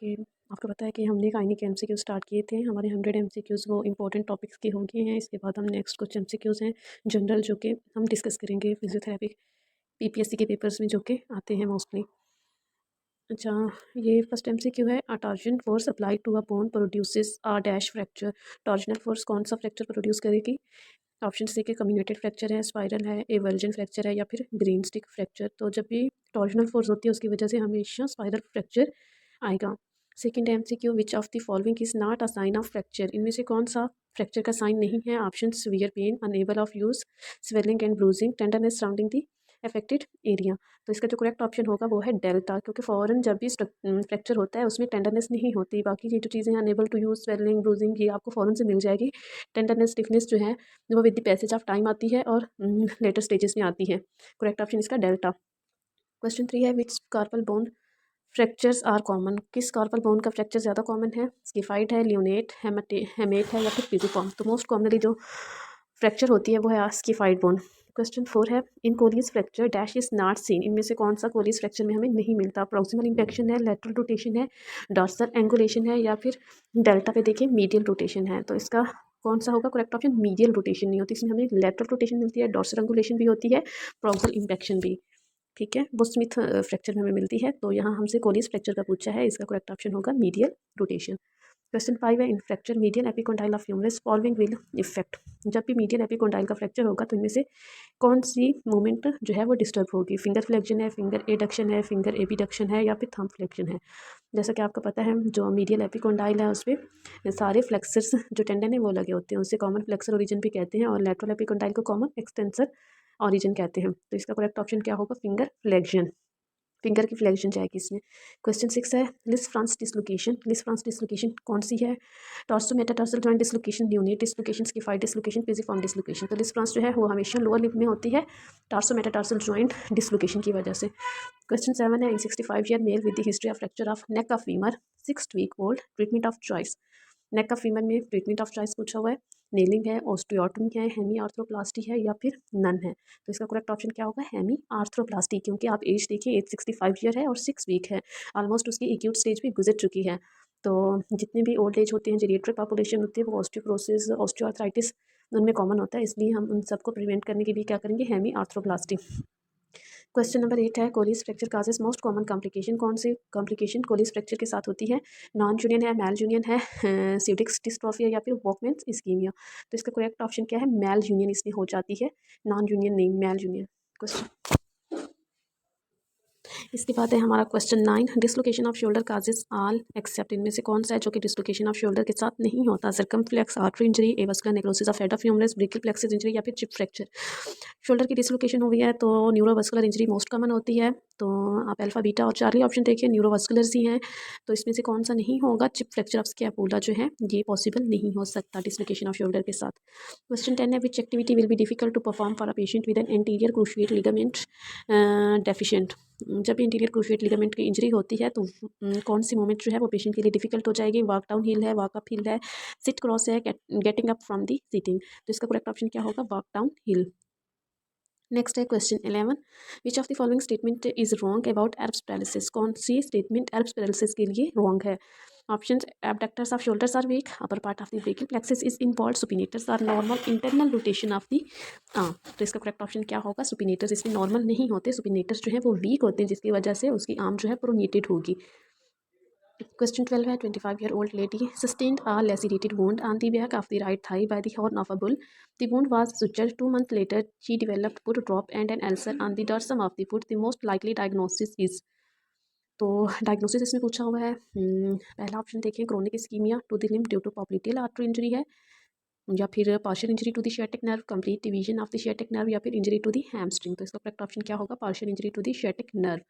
कि आपको पता है कि हमने एक आइनी के एमसीक्यू स्टार्ट किए थे। हमारे 100 एमसीक्यूज़ वो इंपॉर्टेंट टॉपिक्स के हो गए हैं। इसके बाद हम नेक्स्ट कुछ एमसीक्यूज़ हैं जनरल, जो कि हम डिस्कस करेंगे फिजियोथेरेपी पीपीएससी के पेपर्स में जो कि आते हैं मोस्टली। अच्छा, ये फर्स्ट एमसीक्यू है। A torsion force apply to a bone produces a dash fracture. Torsional force कौन सा फ्रैक्चर प्रोड्यूस करेगी? ऑप्शन सी के कम्युनेटेड फ्रैक्चर है, स्पाइरल है, एवर्जन फ्रैक्चर है या फिर ग्रीन स्टिक फ्रैक्चर। तो जब भी टॉर्जनल फोर्स होती है उसकी वजह से हमेशा स्पाइरल फ्रैक्चर आएगा। Second MCQ, which of the following is not a sign of fracture. इनमें से कौन सा फ्रैक्चर का साइन नहीं है? Option severe pain, unable of use, swelling and bruising, tenderness surrounding the affected area. तो इसका जो करेक्ट ऑप्शन होगा वो है डेल्टा, क्योंकि फ़ौरन जब भी फ्रैक्चर होता है उसमें टेंडरनेस नहीं होती। बाकी ये जो चीज़ें हैं, unable to use, swelling, bruising, ये आपको फ़ौरन से मिल जाएगी। टेंडरनेस, स्टिफनेस जो है वो with the passage of time आती है और लेटर स्टेजेस में आती है। करेक्ट ऑप्शन इसका डेल्टा। क्वेश्चन 3 है, which carpal bone fractures are common. किस कार्पल बोन का फ्रैक्चर ज़्यादा कॉमन है? स्किफाइड है, लियोनेट, हेमेट है या फिर पिजिफॉर्म। तो मोस्ट कॉमनली जो फ्रैक्चर होती है वो है स्किफाइड बोन। क्वेश्चन 4 है, in Colles fracture dash is not seen. इनमें से कौन सा कोलियस फ्रैक्चर में हमें नहीं मिलता? प्रॉक्सिमल इंफेक्शन है, लेटरल रोटेशन है, डॉर्सल एंगुलेशन है या फिर डेल्टा पे देखिए मीडियल रोटेशन है। तो इसका कौन सा होगा करेक्ट ऑप्शन? मीडियल रोटेशन नहीं होती, इसमें हमें लेटरल रोटेशन मिलती है, डॉर्सल एंगुलेशन भी होती है, प्रॉक्सिमल इंफेक्शन भी। ठीक है, वो स्मिथ फ्रैक्चर में हमें मिलती है। तो यहाँ हमसे कोलियस फ्रैक्चर का पूछा है, इसका करेक्ट ऑप्शन होगा मीडियल रोटेशन। क्वेश्चन 5 है, in fracture medial epicondyle of humerus following will affect. जब भी मीडियल एपिकोंडाइल का फ्रैक्चर होगा तो इनमें से कौन सी मूवमेंट जो है वो डिस्टर्ब होगी? फिंगर फ्लेक्शन है, फिंगर एडक्शन है, फिंगर एबिडक्शन है या फिर थंब फ्लेक्शन है। जैसा कि आपको पता है जो मीडियल एपिकोंडाइल है उस पर सारे फ्लेक्सर्स जो टेंडन है वो लगे होते हैं, उससे कॉमन फ्लेक्सर ओरिजिन भी कहते हैं, और लेटरल एपिकोंडाइल को कॉमन एक्सटेंसर ओरिजिन कहते हैं। तो इसका करेक्ट ऑप्शन क्या होगा? Finger flexion. फिंगर की फ्लेक्शन जाएगी इसमें। क्वेश्चन 6 है, Lisfranc dislocation. Lisfranc dislocation कौन सी है? टॉर्सो मेटाटार्सल जॉइंट डिसलोकेशन, न्यूनी dislocation, scaphoid dislocation, pisiform dislocation. तो लिस फ्रांस जो है वो हमेशा लोअर लिप में होती है टॉर्सो मेटाटार्सल जॉइंट डिसलोकेशन की वजह से। क्वेश्चन 7 है, in 65 year male with the history of fracture of neck of femur, 6 week old, treatment of choice. Neck of femur में ट्रीटमेंट ऑफ चॉइस पूछा हुआ है। नेलिंग है, ऑस्टियोटमी है, हेमी आर्थ्रोप्लास्टी है या फिर नन है। तो इसका करेक्ट ऑप्शन क्या होगा? हेमी आर्थ्रोप्लास्टी, क्योंकि आप एज देखिए, एज 65 ईयर है और 6 वीक है, ऑलमोस्ट उसकी एक्यूट स्टेज भी गुजर चुकी है। तो जितने भी ओल्ड एज होते हैं, जेरिएट्रिक पॉपुलेशन होती है, वो ऑस्टियोप्रोसिस, ऑस्टियोआर्थराइटिस उनमें कॉमन होता है, इसलिए हम उन सबको प्रिवेंट करने के लिए क्या करेंगे? Hemy arthroplasty. क्वेश्चन नंबर 8 है, Colles fracture causes most common complication. कौन सी कॉम्प्लिकेशन कोलिस फ्रैक्चर के साथ होती है? नॉन जूनियन है, मैल जूनियन है, सीडिक्स डिस्ट्रॉफी है या फिर वॉकमैन्स इस्कीमिया। तो इसका करेक्ट ऑप्शन क्या है? मैल जूनियन इसमें हो जाती है, नॉन जूनियन नहीं, मैल जूनियन। क्वेश्चन इसके बाद है हमारा question 9, dislocation off shoulder causes all except. इनमें से कौन सा है जो कि डिसलोकेशन ऑफ शोल्डर के साथ नहीं होता? Circumflex artery injury, avascular necrosis of head of humerus, brachial plexus injury या फिर चिप फ्रैक्चर। शोल्डर की डिसलोकेशन हुई है तो न्यूरोवास्कुलर इंजरी मोस्ट कॉमन होती है। तो आप अल्फा बीटा और चार्ली ऑप्शन देखिए, न्यूरोवास्कुलर ही हैं। तो इसमें से कौन सा नहीं होगा? चिप फ्रैक्चर ऑफ स्कैपुला जो है ये पॉसिबल नहीं हो सकता डिसलोकेशन ऑफ शोल्डर के साथ। क्वेश्चन 10 है, which activity will be difficult to perform for a patient with an anterior cruciate ligament deficient. जब भी इंटीरियर क्रूशिएट लिगामेंट की इंजरी होती है तो कौन सी मूवमेंट जो है वो पेशेंट के लिए डिफिकल्ट हो जाएगी? वॉक डाउन हिल है, वॉक अप हिल है, सिट क्रॉस है, getting up from the seating. तो इसका करेक्ट ऑप्शन क्या होगा? Walk down hill. नेक्स्ट है question 11, which of the following statement is wrong about Erb's paralysis. कौन सी स्टेटमेंट एर्ब्स पैरालिसिस के लिए रॉन्ग है? Option, abductors of shoulders are weak, upper part of the brachial plexus is involved, supinators are normal, internal rotation of the arm. तो इसका correct option क्या होगा? सुपिनेटर्स इसमें नॉर्मल नहीं होते, सुपिनेटर्स जो है वो वीक होते हैं, जिसकी वजह से उसकी आर्म जो है प्रोनेटेड होगी। Question 12 है, 25-year-old lady sustained a lacerated wound on the back of the right thigh by the horn of a bull. The wound was sutured 2 months later. She developed foot drop and an ulcer on the dorsum of the foot. The most likely diagnosis is, तो diagnosis इसमें पूछा हुआ है। पहला option देखिए, chronic ischaemia to the limb due to popliteal artery injury है, या फिर partial injury to the sciatic nerve, complete division of the sciatic nerve या फिर इंजरी टू द हैमस्ट्रिंग। तो इसका करेक्ट ऑप्शन क्या होगा? Partial injury to the sciatic nerve.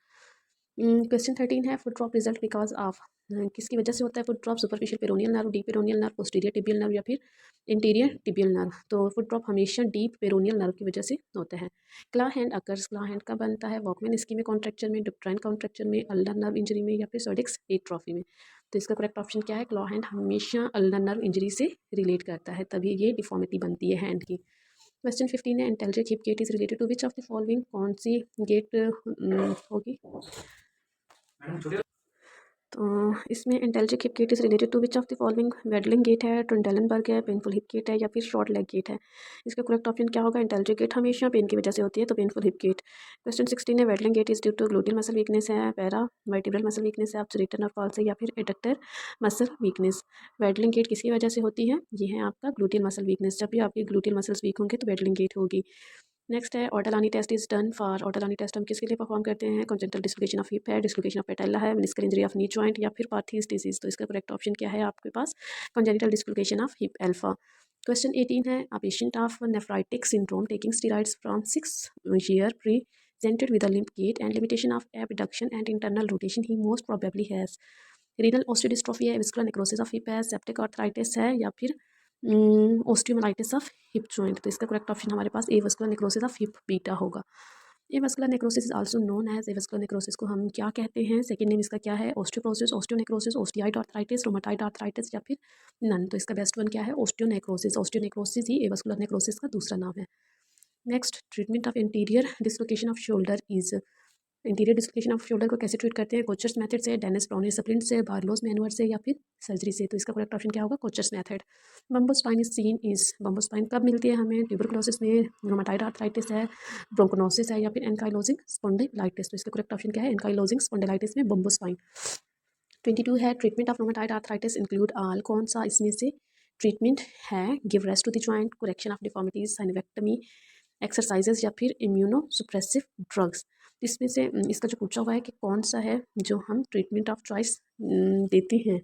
Question 13 है, foot drop result because of. किसकी वजह से होता है foot drop? Superficial peroneal nerve, deep peroneal nerve, posterior tibial nerve या फिर इंटीरियर टिबियल नर्व। तो फुट ड्रॉप हमेशा डीप पेरोनियल नर्व की वजह से होता है। क्ला हैंड अकर्स, क्ला हैंड का बनता है वॉकमैन स्कीमिक कॉन्ट्रैक्चर में, डुक्ट्राइन कॉन्ट्रैक्चर में, अल्नर नर्व इंजरी में या फिर सर्डिक्स एट्रोफी में। तो इसका करेक्ट ऑप्शन क्या है? क्लॉ हैंड हमेशा अल्नर नर्व इंजरी से रिलेट करता है, तभी ये डिफॉर्मिटी बनती है हैंड की। क्वेश्चन 15 है, intelligent hip gait is related to which of the following. कौन सी गेट होगी? तो इसमें antalgic hip gait is related to which of the following? Waddling gait है, ट्रेंडेलनबर्ग है, पेनफुल हिप गेट है या फिर शॉर्ट लेग गेट है। इसका करेक्ट ऑप्शन क्या होगा? एंटेल्जिक गेट हमेशा पेन की वजह से होती है, तो पेनफुल हिप गेट। क्वेश्चन 16 है, waddling gait is due to gluteal muscle weakness है, पैरा वर्टिब्रल मसल वीकनेस है, ऑब्सोलेटर और फॉल्स है या फिर adductor muscle weakness. Waddling gait किसकी वजह से होती है? ये है आपका ग्लूटियल मसल वीकनेस। जब भी आपकी ग्लूटियल मसल्स वीक होंगे तो वेडलिंग गेट होगी। नेक्स्ट है, Ortolani test is done for. Ortolani test हम किसके लिए परफॉर्म करते हैं? कंजेंटल डिस्लोकेशन ऑफ हिप है, डिस्लोकेशन ऑफ पेटेला है, meniscal injury of knee joint या फिर पार्थीज डिजीज। तो इसका करेक्ट ऑप्शन क्या है आपके पास? Congenital dislocation of hip alpha. Question 18 है, a patient of nephritic syndrome taking steroids from 6 year presented with a limp gait and limitation of abduction and internal rotation. He most probably has renal osteodystrophy है, vascular necrosis of hip है, septic arthritis है या फिर ओस्टियोमाइलिटिस of hip joint. तो इसका correct option हमारे पास avascular necrosis of hip beta होगा। Avascular necrosis is also known as avascular necrosis को हम क्या कहते हैं? सेकेंड नेम इसका क्या है? ऑस्टियोप्रोसिस, ऑस्टियोनेक्रोसिस, ओस्टियाइड आर्थराइटिस, रोमाटाइड आर्थराइटिस या फिर नन। तो इसका बेस्ट वन क्या है? ऑस्टियोनेक्रोसिस। ऑस्टियोनेक्रोसिस ही ए वस्कुलर नेक्रोसिस का दूसरा नाम है। Next, treatment of interior dislocation off shoulder is. Interior dislocation off shoulder को कैसे ट्रीट करते हैं? कोचर्स मेथड से, डेनिस ब्राउनी सप्लिंट से, बार्लोस मैनुअर से या फिर सर्जरी से। तो इसका करेक्ट ऑप्शन क्या होगा? Coachers method. Bamboo spine is seen is. Bamboo spine कब मिलती है हमें? ट्यूबरकुलोसिस में, रोमाटाइड आर्थराइटिस है, ब्रोंकोनोसिस है या फिर एनकाइलोजिंग स्पॉन्डिलाइटिस। तो इसका करेक्ट ऑप्शन क्या है? एनकाइलोजिंग स्पॉन्डिलाइटिस में बम्बो स्पाइन। 22 है, treatment of rheumatoid arthritis include all. कौन सा इसमें से ट्रीटमेंट है? Give rest to the joint, correction of deformities, synovectomy, exercises या फिर इम्यूनो सुप्रेसिव ड्रग्स। इसमें से इसका जो पूछा हुआ है कि कौन सा है जो हम ट्रीटमेंट ऑफ चॉइस देते हैं,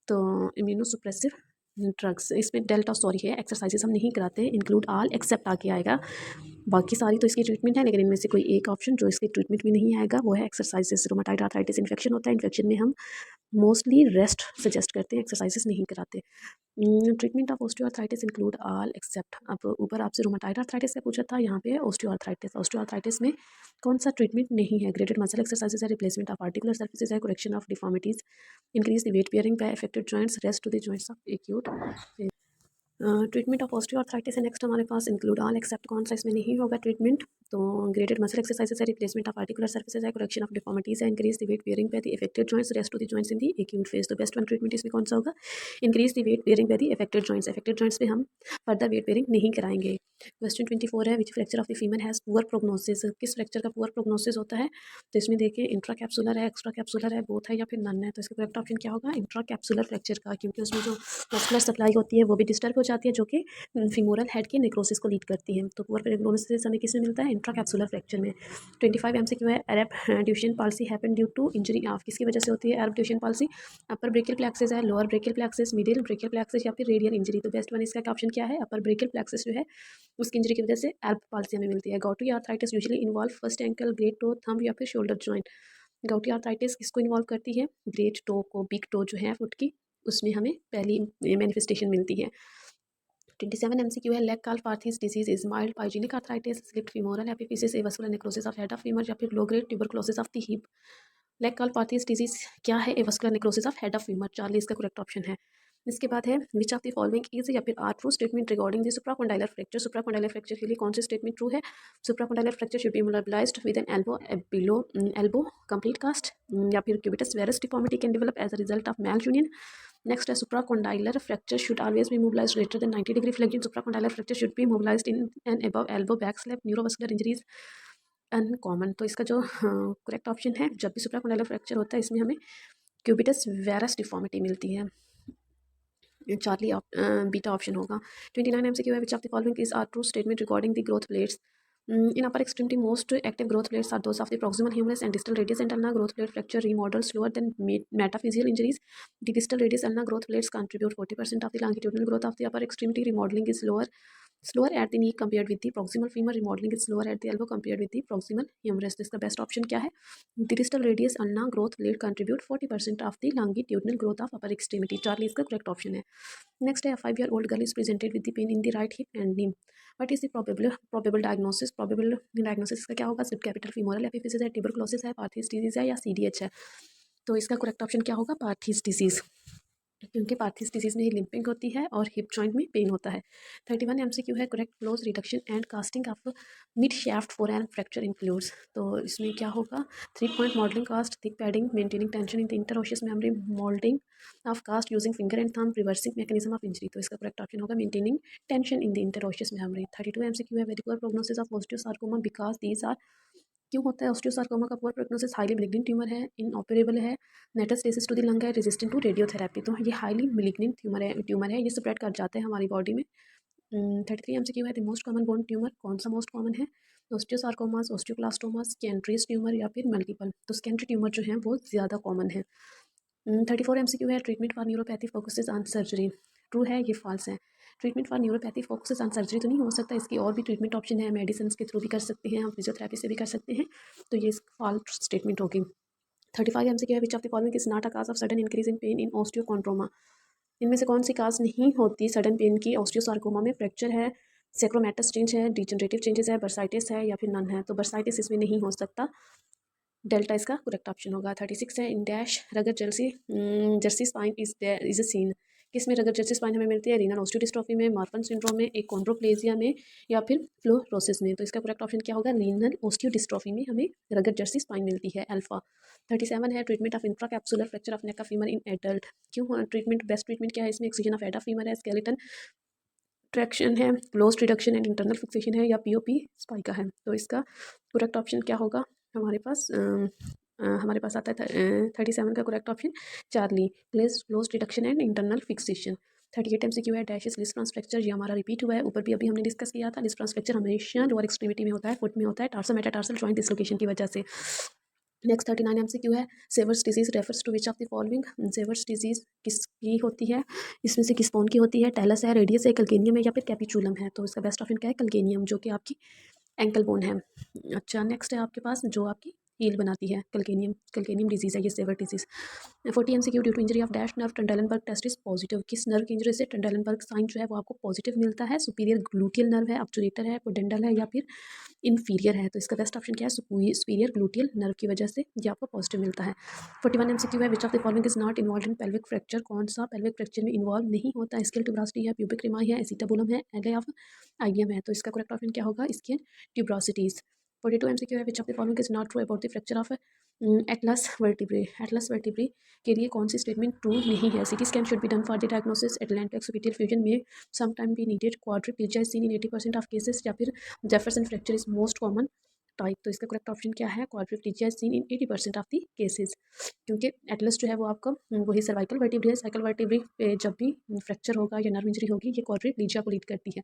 तो इम्यूनो सुप्रेसिव ड्रग्स। इसमें डेल्टा सॉरी है, एक्सरसाइजेज हम नहीं कराते हैं, इंक्लूड ऑल एक्सेप्ट आके आएगा। बाकी सारी तो इसकी ट्रीटमेंट है, लेकिन इनमें से कोई एक ऑप्शन जो इसकी ट्रीटमेंट में नहीं आएगा वो है एक्सरसाइजेस। रोमाटाइड आर्थराइटिस इन्फेक्शन होता है, इन्फेक्शन में हम मोस्टली रेस्ट सजेस्ट करते हैं, एक्सरसाइजेस नहीं कराते। Treatment of osteoarthritis include all except. अब ऊपर आपसे रोमाटाइड आर्थराइटिस का पूछा था, यहाँ पे है ऑस्टियोआर्थराइटिस। ऑस्टियोआर्थराइटिस में कौन सा ट्रीटमेंट नहीं है? ग्रेडेड मसल एक्सरसाइजेस है, रिप्लेसमेंट ऑफ आर्टिकुलर सर्फेसिस है, correction of deformities, increase the weight bearing by affected joints, rest to the joints of acute. Treatment of osteoarthritis है नेक्स्ट हमारे पास, इंक्लूड ऑल एक्सेप्ट। कौन सा इसमें नहीं होगा ट्रीटमेंट? तो ग्रेडेड मसल एक्सरसाइजेस है, रिप्लेसमेंट ऑफ आर्टिकुलर सर्फेसिस है, करेक्शन ऑफ डिफॉर्मिटीज है, increase the weight bearing by the affected joints, rest to the joints in the acute phase. तो बेस्ट वन ट्रीटमेंट इसमें कौन सा होगा? Increase the weight bearing by the affected joints. Affected joints पे हम further weight bearing नहीं कराएंगे। Question 24 है, which fracture of the femur has poor prognosis? किस फ्रैक्चर का पुअर प्रोग्नोसिस होता है? तो इसमें देखिए, इंट्रा कैप्सुलर है, एक्स्ट्रा कैप्सुलर है, बोथ है या फिर नन है। तो इसका करेक्ट ऑप्शन क्या होगा? इंट्रा कैप्सुलर फ्रैक्चर का, क्योंकि उसमें जो मस्कुलर सप्लाई होती है वो भी डिस्टर्ब हो जाती है, जो कि फीमोरल हेड के नेक्रोसिस को लीड करती है। तो पुअर प्रोग्नोसिस हमें किसमें मिलता है? इंट्रा कैप्सुलर फ्रैक्चर में। 25 MCQ है, Erb Duchenne palsy happen due to injury of. किसकी वजह से होती है Erb Duchenne palsy? Upper brachial plexus है, lower brachial plexus, middle brachial plexus या फिर रेडियल इंजरी। तो बेस्ट वन इसका ऑप्शन क्या है? अपर ब्रेकियल प्लेक्सिस जो है उसकी इंजरी की वजह से अरब पाल्सी हमें मिलती है। Gouty arthritis usually involve first ankle, great toe, thumb या फिर शोल्डर जॉइंट। गॉटी आर्थराइटिस किसको इन्वॉल्व करती है? ग्रेट टो को, बिग टो जो है फुट की, उसमें हमें पहली मैनिफेस्टेशन मिलती है। 27 MCQ है, Legg Calve Perthes disease is mild pyogenic arthritis, slipped femoral epiphysis, avascular necrosis of head of femur या फिर low grade tuberculosis of the hip. Legg Calve Perthes disease क्या है? Avascular necrosis of head of femur. Charlie इसका correct option है। इसके बाद है, which of the following is या फिर are true statement regarding the supracondylar fracture? Supracondylar fracture के लिए कौन सी स्टेटमेंट ट्रू है? Supracondylar fracture should be mobilised with an elbow below elbow complete cast, या फिर cubitus varus deformity can develop as a result of malunion. Next, a supracondylar fracture should always be mobilized greater than 90-degree flexion. Supracondylar fracture should be mobilized in an above elbow back slap. Neurovascular injuries uncommon. तो इसका जो correct option है, जब भी supracondylar fracture होता है इसमें हमें क्यूबिटस वेरस डिफॉर्मिटी मिलती है। चार्ली बीटा ऑप्शन होगा। 29 MCQ है, which of the following is are true statement regarding the growth plates? In upper extremity, most active growth plates are those of the proximal humerus and distal radius and ulna. Growth plate fracture remodels slower than metaphyseal injuries. The distal radius ulna growth plates contribute 40% of the longitudinal growth of the upper extremity. Remodeling is slower at the knee compared with the proximal femur. Remodeling is slower at the elbow compared with the proximal humerus. तो इसका best option क्या है? The distal radius ulna growth plate contribute 40% of the longitudinal growth of upper extremity. Charlie इसका correct option है। Next, a 5-year-old girl is presented with the pain in the right hip and knee. What is the probable diagnosis? Probable diagnosis का क्या होगा? सिर्फ capital femoral एपिफिसिस है, tuberculosis है, पार्थीज disease है या CDH है। तो इसका करेक्ट ऑप्शन क्या होगा? पार्थीज डिजीज। क्योंकि पार्थिस डिजीज में लिम्पिंग होती है और हिप जॉइंट में पेन होता है। 31 MCQ है correct close reduction and casting of mid shaft forearm fracture includes. तो इसमें क्या होगा, 3 point modelling cast, thick padding, maintaining tension in the interosseous memory, moulding of cast using finger and thumb, reversing mechanism of injury. तो इसका correct option होगा maintaining tension in the interosseous memory. 32 MCQ है very poor prognosis of osteosarcoma because these are. क्यों होता है osteosarcoma का poor prognosis, highly malignant tumour है, इनऑपरेबल है, मेटास्टेसिस टू द लंग है, रेजिस्टेंट टू रेडियोथेरेपी। तो ये हाईली मेलिग्नेंट ट्यूमर है, ये स्प्रेड कर जाते हैं हमारी बॉडी में। 33 MCQ है the most common bone tumour, कौन सा मोस्ट कॉमन है, ऑस्टियोसार्कोमास, ऑस्टियोक्लास्टोमास, स्कैंट्रीज ट्यूमर या फिर मल्टीपल। तो स्कैंट्री ट्यूमर जो है वो ज़्यादा कॉमन है। 34 MCQ है treatment for neuropathy focuses on surgery, true है ये फॉल्स है। Treatment for neuropathy focuses on surgery तो नहीं हो सकता, इसकी और भी ट्रीटमेंट ऑप्शन है, मेडिसिन के थ्रू भी कर सकते हैं हम, फिजियोथेरेपी से भी कर सकते हैं। तो ये फॉल्स स्टेटमेंट होगी। 35 MCQ है which of the following is not a cause of sudden increase in pain in osteochondroma. इनमें से कौन सी काज नहीं होती सडन पेन की ऑस्टियोसार्कोमा में, फ्रैक्चर है, सेक्रोमेटस चेंज है, डिजनरेटिव चेंजेस है, बर्साइटिस है या फिर नन है। तो बर्साइटिस इसमें नहीं हो सकता, डेल्टा इसका करेक्ट ऑप्शन होगा। 36 है in dash rugger jersey spine is a seen, किस में रगर जर्सी स्पाइन हमें मिलती है, रीनल ऑस्टियोडिस्ट्रोफी में, मार्फन सिंड्रोम में, एकॉन्ड्रोप्लेजिया में या फिर फ्लोरोसिस में। तो इसका करेक्ट ऑप्शन क्या होगा, रीनल ऑस्टियोडिस्ट्रोफी में हमें रगर जर्सी स्पाइन मिलती है, अल्फा। 37 है treatment of intra capsular fracture of neck of femur in adult. क्यों ट्रीटमेंट, बेस्ट ट्रीटमेंट क्या है इसमें, एक्सीजन ऑफ एडा फीमर है, स्केलेटन ट्रैक्शन है, close reduction and internal fixation है या पीओपी स्पाइका है। तो इसका करेक्ट ऑप्शन क्या होगा, हमारे पास आता है 37 का correct option Charlie, close reduction and internal fixation. 38 MCQ है डैश इज लिस्ट्रॉन्स फ्रैक्चर, ये हमारा रिपीट हुआ है, ऊपर भी अभी हमने डिस्कस किया था। लिस्ट्रॉन्स फ्रैक्चर हमेशा लोअर एक्सट्रीमिटी में होता है, फुट में होता है, टार्सो मेटाटार्सल जॉइंट डिसलोकेशन की वजह से। नेक्स्ट 39 MCQ है Sever's disease refers to which of the following. Sever's disease किसकी होती है, इसमें से किस बोन की होती है, टेलस है, रेडियस है, कल्केनियम है या फिर कैपिचुलम है। तो इसका बेस्ट ऑप्शन क्या है, कल्केनियम, जो कि आपकी एंकल बोन है। अच्छा नेक्स्ट है आपके पास जो आपकी हील बनाती है, कल्केनियम, कल्केनियम डिजीज है ये Sever disease. 40 MCQ due to injury of dash nerve Trendelenburg test is positive, किस नर्व की इंजरी से टंडेलनबर्ग साइन जो है वो आपको पॉजिटिव मिलता है, सुपीरियर ग्लूटियल नर्व है, ऑब्चुरेटर है, पोडेंडल है या फिर इन्फीरियर है। तो इसका बेस्ट ऑप्शन क्या है, सुपीरियर ग्लूटियल नर्व की वजह से ये आपको पॉजिटिव मिलता है। 41 MCQ है which of the following is not involve in pelvic fracture, कौन सा पेल्विक फ्रैक्चर में इन्वॉल्व नहीं होता, स्केल ट्यूब्रोसिटी है, प्यूबिक रिमाई है, एसिटाबुलम है, एले ऑफ आईबीएम है। तो इसका करेक्ट ऑप्शन क्या होगा, स्केल ट्यूब्रोसिटीज। 42 MCQ है which of the following is not true about the fracture of atlas vertebrae, atlas vertebrae के लिए कौन सी स्टेटमेंट ट्रू नहीं है, CT scan should be done for the diagnosis, atlantic occipital fusion may some time be needed, quadriplegia is seen in 80% of cases या फिर Jefferson fracture is most common type. तो इसका करेक्ट ऑप्शन क्या है, quadriplegia seen in 80% of the cases, क्योंकि Atlas जो है वो आपका वही सर्वाइकल वर्टिब्रे है, साइकल वर्टिब्रे पे जब भी फ्रैक्चर होगा या नर्व इंजरी होगी ये क्वाड्रिप्लेजिया को लीड करती है।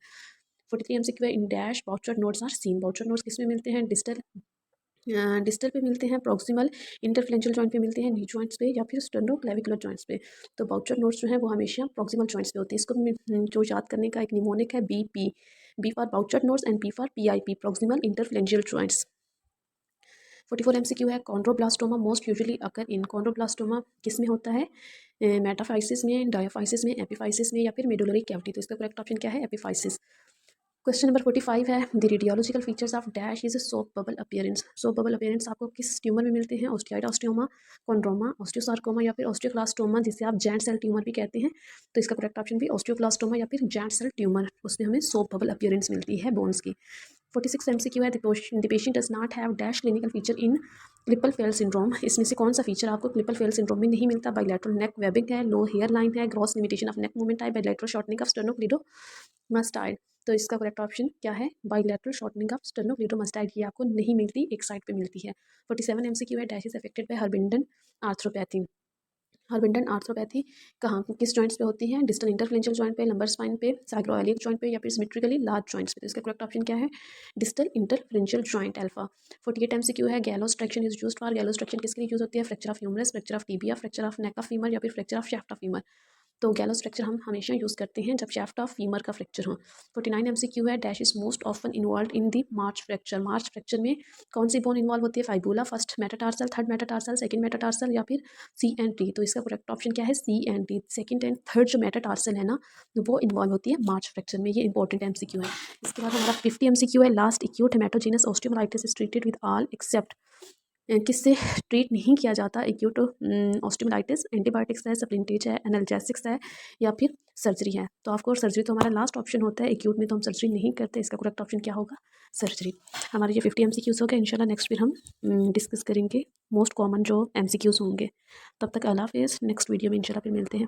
43 MCQ in dash Bouchard nodes are seen, Bouchard nodes किस में मिलते हैं, डिस्टल पे मिलते हैं, प्रॉक्सिमल इंटरफ्लेंशियल जॉइंट पे मिलते हैं, नी जॉइंट्स पे या फिर स्टेनोक्लेविकुलर जॉइंट्स पे। तो बाउचर नोड्स जो है वो हमेशा प्रॉक्सिमल जॉइंट्स पे होती है, इसको जो याद करने का एक निमोनिक है BP, B for Bouchard nodes and P for PIP, proximal interphalangeal joints. 44 MCQ है कॉन्ड्रोब्लास्टोमा मोस्ट यूजुअली अकर इन, कॉन्ड्रोब्लास्टोमा किस में होता है, मेटाफाइसिस में, डायाफाइसिस में, एपिफाइसिस में या फिर मेडुलरी कैविटी। तो इसका करेक्ट ऑप्शन क्या है, एपिफाइसिस। क्वेश्चन नंबर 45 है the radiological features of dash is soap bubble appearance, soap bubble appearance आपको किस ट्यूमर में मिलते हैं, ऑस्टियाइड ऑस्टियोमा, कॉन्ड्रोमा, ऑस्टियोसार्कोमा या फिर ऑस्टियोक्लास्टोमा जिसे आप जेंट सेल ट्यूमर भी कहते हैं। तो इसका करेक्ट ऑप्शन भी ऑस्टियोक्लास्टोमा या फिर जेंट सेल ट्यूमर, उसमें हमें सोप बबल अपीयरेंस मिलती है बोन्स की। 46 MCQ है the patient does not have dash clinical feature in Klippel Feil syndrome, इसमें से कौन सा फीचर आपको क्लिपल फेल सिंड्रोम में नहीं मिलता, बाइलैटरल नेक वेबिंग है, लो हेयर लाइन है, gross limitation of neck movement है, बाइलैटरल शॉर्टनिंग ऑफ स्टर्नोक्लिडोमास्टाइड। तो इसका करेक्ट ऑप्शन क्या है, बाइलैटरल शॉर्टनिंग ऑफ स्टर्नोक्लिडोमास्टाइड, ये आपको नहीं मिलती, एक साइड पे मिलती है। 47 MCQ है dash is affected by Heberden arthropathy, Heberden arthropathy कहाँ किस जॉइंट्स पे होती हैं, डिस्टल इंटरफ्लेंशियल जॉइंट पे, लंबर स्पाइन पे, सैक्रोइलिक जॉइंट पे या फिर सिमेट्रिकली लार्ज जॉइंट्स पे। तो इसका करेक्ट ऑप्शन क्या है, distal interphalangeal joint alpha. 48 MCQ है gallows traction is used for, gallows traction किसके लिए यूज होती है, fracture of humerus, fracture of tibia, fracture of neck of femur या फिर fracture of shaft of femur. तो गैलोस फ्रैक्चर हम हमेशा यूज़ करते हैं जब शैफ्ट ऑफ फीमर का फ्रैक्चर हो। 49 MCQ है dash is most often involve in the march fracture, march fracture में कौन सी बोन इन्वॉल्व होती है, fibula, first metatarsal, third metatarsal, second metatarsal या फिर सी एंड टी। तो इसका करेक्ट ऑप्शन क्या है, C and T, second and third जो मेटाटार्सल है ना वो इन्वॉल्व होती है मार्च फ्रैक्चर में, ये इंपॉर्टेंट MCQ है। इसके बाद हमारा 50 MCQ है last acute haematogenous osteomyelitis is treated with all except किससे ट्रीट नहीं किया जाता एक्यूट ऑस्टियोमाइलिटिस? एंटीबायोटिक्स है, सप्लिमेंटेज है, एनाल्जेसिक्स है या फिर सर्जरी है? तो ऑफकोर्स सर्जरी तो हमारा लास्ट ऑप्शन होता है। एक्यूट में तो हम सर्जरी नहीं करते, इसका करेक्ट ऑप्शन क्या होगा? सर्जरी। हमारे ये 50 एमसीक्यूज हो गए। इंशाल्लाह नेक्स्ट फिर हम डिस्कस करेंगे मोस्ट कॉमन जो एमसीक्यूज होंगे। तब तक अल्लाह हाफिज़। नेक्स्ट वीडियो में इंशाल्लाह फिर मिलते हैं।